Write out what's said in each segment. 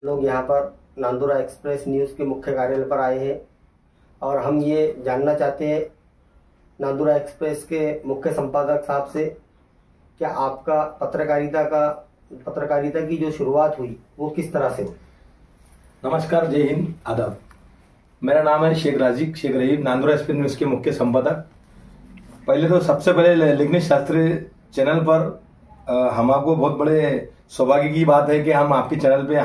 लोग यहाँ पर Nandura express news के मुख्य कार्यालय पर आए हैं और हम ये जानना चाहते हैं नांदुरा एक्सप्रेस के मुख्य संपादक साहब से क्या आपका पत्रकारिता की जो शुरुआत हुई वो किस तरह से हुई। नमस्कार, जय हिंद, आदाब। मेरा नाम है शेख रहीम, नांदुरा एक्सप्रेस न्यूज़ के मुख्य संपादक। पहले तो सबसे पहले लेखनी शास्त्री चैनल पर हम आपको बहुत बड़े सौभाग्य की बात है कि हम आपके चैनल पे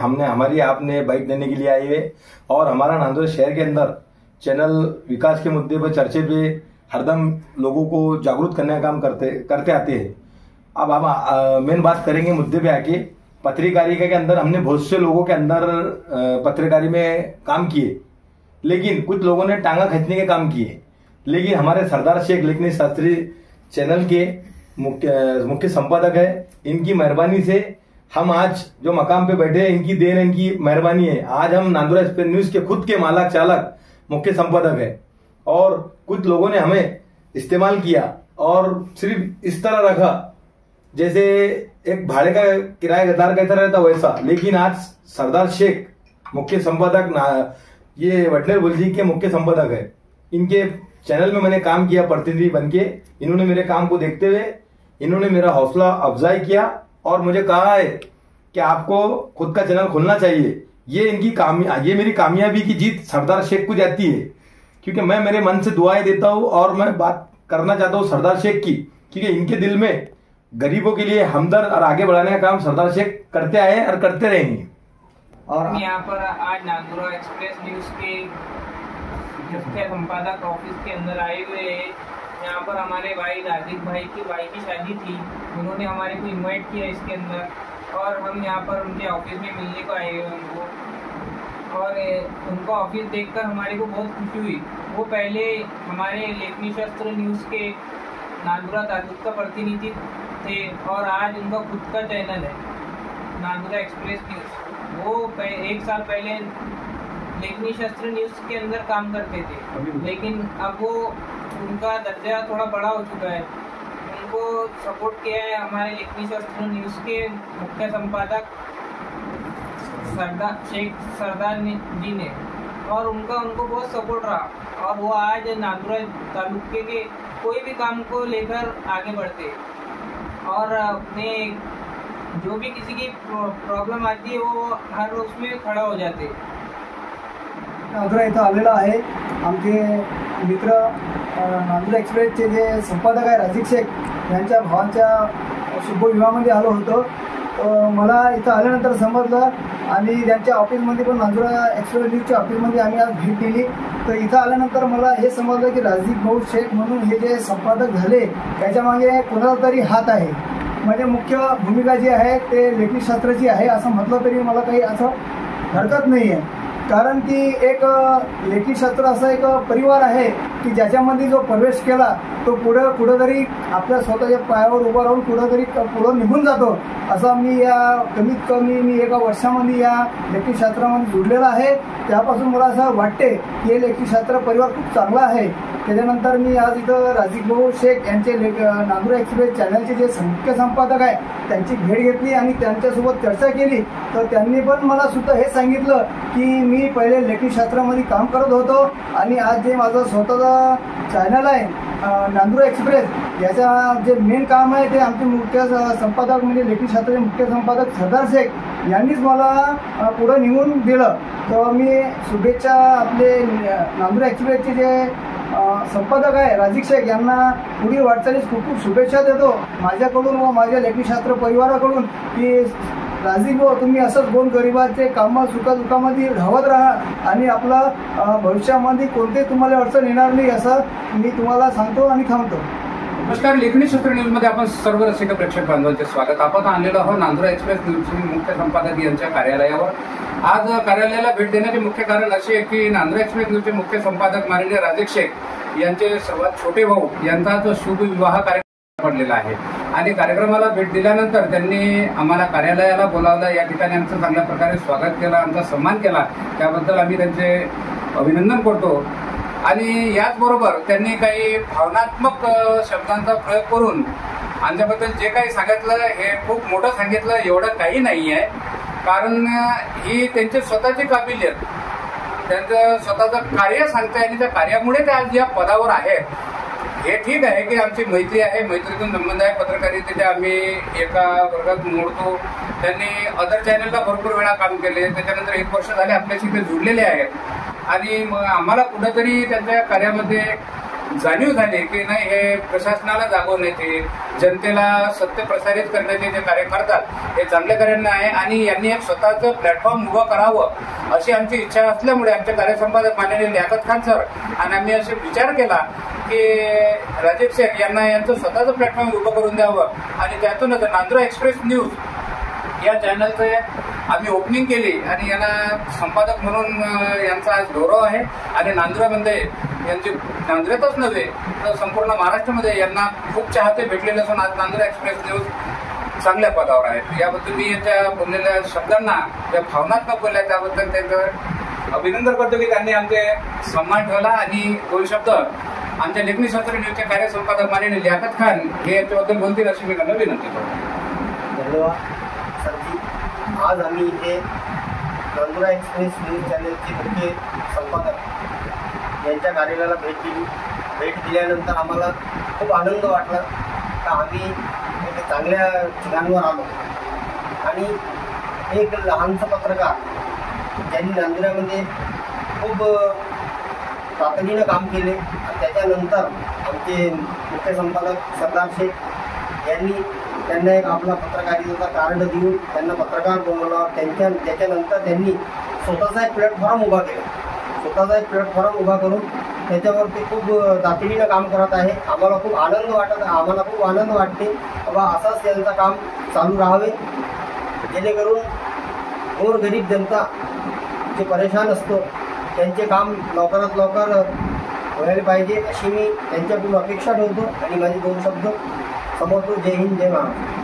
आपने बाइक देने के लिए आए हुए और हमारा नांदुरा शहर के अंदर चैनल विकास के मुद्दे पर चर्चे पे हरदम लोगों को जागरूक करने का काम करते आते हैं। अब हम मेन बात करेंगे मुद्दे पे आके। पत्रकारिता के अंदर हमने बहुत से लोगों के अंदर पत्रकारी में काम किए, लेकिन कुछ लोगों ने टांगा खींचने के काम किए। लेकिन हमारे सरदार शेख लेखनी शास्त्री चैनल के मुख्य संपादक है, इनकी मेहरबानी से हम आज जो मकाम पे बैठे हैं, इनकी देन, इनकी मेहरबानी है। आज हम नांदुरा एक्सप्रेस न्यूज के खुद के मालक चालक मुख्य संपादक है और कुछ लोगों ने हमें इस्तेमाल किया और सिर्फ इस तरह रखा जैसे एक भाड़े का किराएदार कहता रहता वैसा। लेकिन आज सरदार शेख मुख्य संपादक ये वटनेर बुलजी के मुख्य संपादक है। इनके चैनल में मैंने काम किया प्रतिनिधि बनके। इन्होंने मेरे काम को देखते हुए इन्होंने मेरा हौसला अफजाई किया और मुझे कहा है कि आपको खुद का चैनल खोलना चाहिए। ये मेरी कामयाबी की जीत सरदार शेख को जाती है, क्योंकि मैं मेरे मन से दुआएं देता हूं और मैं बात करना चाहता हूं सरदार शेख की, क्योंकि इनके दिल में गरीबों के लिए हमदर्द और आगे बढ़ाने का काम सरदार शेख करते आए और करते रहेंगे। और यहाँ पर आज नांदुरा एक्सप्रेस न्यूज के मुख्य संपादक ऑफिस के अंदर आए हुए हैं। यहाँ पर हमारे भाई राजीव भाई की शादी थी, उन्होंने हमारे को इनवाइट किया इसके अंदर और हम यहाँ पर उनके ऑफिस में मिलने को आए हुए उनको। और उनका ऑफिस देखकर हमारे को बहुत खुशी हुई। वो पहले हमारे लेखनी शास्त्र न्यूज़ के नांदुरा तालुक का प्रतिनिधि थे और आज उनका खुद का चैनल है नांदुरा एक्सप्रेस न्यूज़। वो 1 साल पहले लेखनी शास्त्र न्यूज़ के अंदर काम करते थे, लेकिन अब वो उनका दर्जा थोड़ा बड़ा हो चुका है। उनको सपोर्ट किया है हमारे लेखनी शास्त्र न्यूज़ के मुख्य संपादक सरदार जी ने, और उनको बहुत सपोर्ट रहा और वो आज नांदुरा तालुके के कोई भी काम को लेकर आगे बढ़ते और अपने जो भी किसी की प्रॉब्लम आती है वो हर उसमें खड़ा हो जाते। नांदुरा इथं आलेला आहे आमचे मित्र नांदुरा एक्सप्रेसचे जे संपादक आहे राजीव शेख यांच्या भावांच्या शुभविवाहामध्ये आलो होतो। मला इथं आल्यानंतर समजलं आणि त्यांच्या ऑफिसमध्ये पण नांदुरा एक्सप्रेस न्यूजच्या ऑफिसमध्ये आम्ही आज भेट दिली। तर इथं आल्यानंतर मला हे समजलं की राजीव भाऊ शेख म्हणून हे जे संपादक झाले त्याच्यामागे कोणाचा तरी हात आहे। म्हणजे मुख्य भूमिका जी आहे ते लेखनी शास्त्राची आहे असं म्हटलं तरी मला काही असं हरकत नाही आहे, कारण की एक लेखीशास्त्र असं एक परिवार आहे की ज्याच्यामध्ये जो प्रवेश केला तो कुठंतरी आपल्या स्वतःच्या पायावर उभा राहून पुढं निघून जातो। असा मी कमीत कमी 1 वर्षामध्ये या लेखीशास्त्रामध्ये जुडलेला आहे। त्यापासून मला असं वाटते की हे लेखीशास्त्र परिवार खूप चांगला आहे। त्याच्यानंतर मी आज इथं राजीव भाऊ शेख यांचे नांदुरा एक्सप्रेस चॅनलचे जे मुख्य संपादक आहे त्यांची भेट घेतली आणि त्यांच्यासोबत चर्चा केली। तर त्यांनी पण मला सुद्धा हे सांगितलं की मी पहिले लेखीशास्त्रामध्ये काम करत होतो आणि आज जे माझं स्वतःचा चॅनल आहे नांदुरा एक्सप्रेस याचा जे मेन काम आहे ते आमचे मुख्य संपादक म्हणजे लेखीशास्त्राचे मुख्य संपादक सरदार शेख यांनीच मला पुढे निघून दिलं। तर मी शुभेच्छा आपले नांदुरा एक्सप्रेसचे जे संपादक आहे राजीव शेख यांना पुढील वाटचालीस खूप खूप शुभेच्छा देतो माझ्याकडून व माझ्या लेखीशास्त्र परिवाराकडून की राजीव भाऊ तुम्ही असंच गोरगरिबाचे कामं सुखादुखामध्ये राहत राहा आणि आपला भविष्यामध्ये कोणते तुम्हाला अडचण येणार नाही असं मी तुम्हाला सांगतो आणि थांबतो। नमस्कार, लेखनी शास्त्र न्यूज मध्ये आपण सर्व रसिक प्रेक्षक बांधवांचे स्वागत। आपण आलेलो आहोत नांदुरा एक्सप्रेस न्यूजचे मुख्य संपादक यांच्या कार्यालयावर। आज कार्यालयाला भेट देण्याचे मुख्य कारण असे आहे की नांदुरा एक्सप्रेस न्यूजचे मुख्य संपादक माननीय राजीव शेख यांचे सर्वात छोटे भाऊ यांचा जो शुभ विवाह कार्यक्रम पडलेला आहे आणि कार्यक्रमाला भेट दिल्यानंतर त्यांनी आम्हाला कार्यालयाला बोलावलं। या ठिकाणी आमचं चांगल्या प्रकारे स्वागत केलं, आमचा सन्मान केला, त्याबद्दल आम्ही त्यांचे अभिनंदन करतो। आणि याचबरोबर त्यांनी काही भावनात्मक शब्दांचा प्रयोग करून आमच्याबद्दल जे काही सांगितलं हे खूप मोठं सांगितलं, एवढं काही नाही आहे। कारण ही त्यांची स्वतःची काबिलियत, त्यांचं स्वतःचं कार्य सांगते आणि त्या कार्यामुळे ते आज या पदावर आहेत. हे ठीक आहे की आमची मैत्री आहे, मैत्रीतून संबंध आहे, पत्रकारितेचे आम्ही एका वर्गात मोडतो. त्यांनी अदर चॅनलला भरपूर वेळा काम केले, त्याच्यानंतर 1 वर्ष झाले आपल्याशी ते जुळलेले आहेत आणि मग आम्हाला कुठंतरी त्यांच्या कार्यामध्ये जाणीव झाली की नाही, हे प्रशासनाला जागवण्याचे, जनतेला सत्य प्रसारित करण्याचे जे कार्य करतात हे चांगल्या कार्यांना आहे आणि यांनी एक स्वतःचं प्लॅटफॉर्म उभं करावं अशी आमची इच्छा असल्यामुळे आमचे कार्यसंपादक माननीय लियाकत खान सर आणि आम्ही असे विचार केला की राजीव शेख यांना यांचं स्वतःचं प्लॅटफॉर्म उभं करून द्यावं आणि त्यातूनच नांदुरा एक्सप्रेस न्यूज या चॅनलचे आम्ही ओपनिंग केली आणि यांना संपादक म्हणून यांचा आज गौरव आहे आणि नांदुरामध्ये यांची नांदुऱ्यातच नव्हे तर संपूर्ण महाराष्ट्रामध्ये यांना खूप चाहते भेटलेले असून आज नांदुरा एक्सप्रेस न्यूज चांगल्या पदावर आहे. याबद्दल मी यांच्या बोललेल्या शब्दांना, ज्या भावनात्मक बोलल्या त्याबद्दल त्यांचं अभिनंदन करतो की त्यांनी आमचे सन्मान ठेवला आणि 2 शब्द आमच्या लेखणी शास्त्र न्यूजचे कार्यसंपादक माननीय लियाकत खान हे याच्याबद्दल बोलतील अशी मी त्यांना विनंती करतो. धन्यवाद सरजी. आज आम्ही इथे नांदुरा एक्सप्रेस न्यूज चॅनलचे मुख्य संपादक यांच्या कार्यालयाला भेट दिल्यानंतर आम्हाला खूप आनंद वाटला का आम्ही एक चांगल्या ठिकाणावर आलो आणि एक लहानसा पत्रकार ज्यांनी नांदुऱ्यामध्ये खूप तातडीनं काम केले. त्याच्यानंतर आमचे मुख्य संपादक सरदार शेख यांनी त्यांना एक आपला पत्रकारितेचा कार्ड देऊन त्यांना पत्रकार बनवला. त्याच्यानंतर त्यांनी स्वतःचा एक प्लॅटफॉर्म उभा केला. स्वतःचा एक प्लॅटफॉर्म उभा करून त्याच्यावर ते खूप तातडीनं काम करत आहे. आम्हाला खूप आनंद वाटते बाबा असंच त्यांचं काम चालू राहावे, जेणेकरून गोरगरीब जनता जे परेशान असतो त्यांचे काम लवकरात लवकर व्हायला पाहिजे अशी मी त्यांच्याकडून अपेक्षा ठेवतो आणि माझे 2 शब्द समोर. जय हिंद, जय महाराष्ट्र.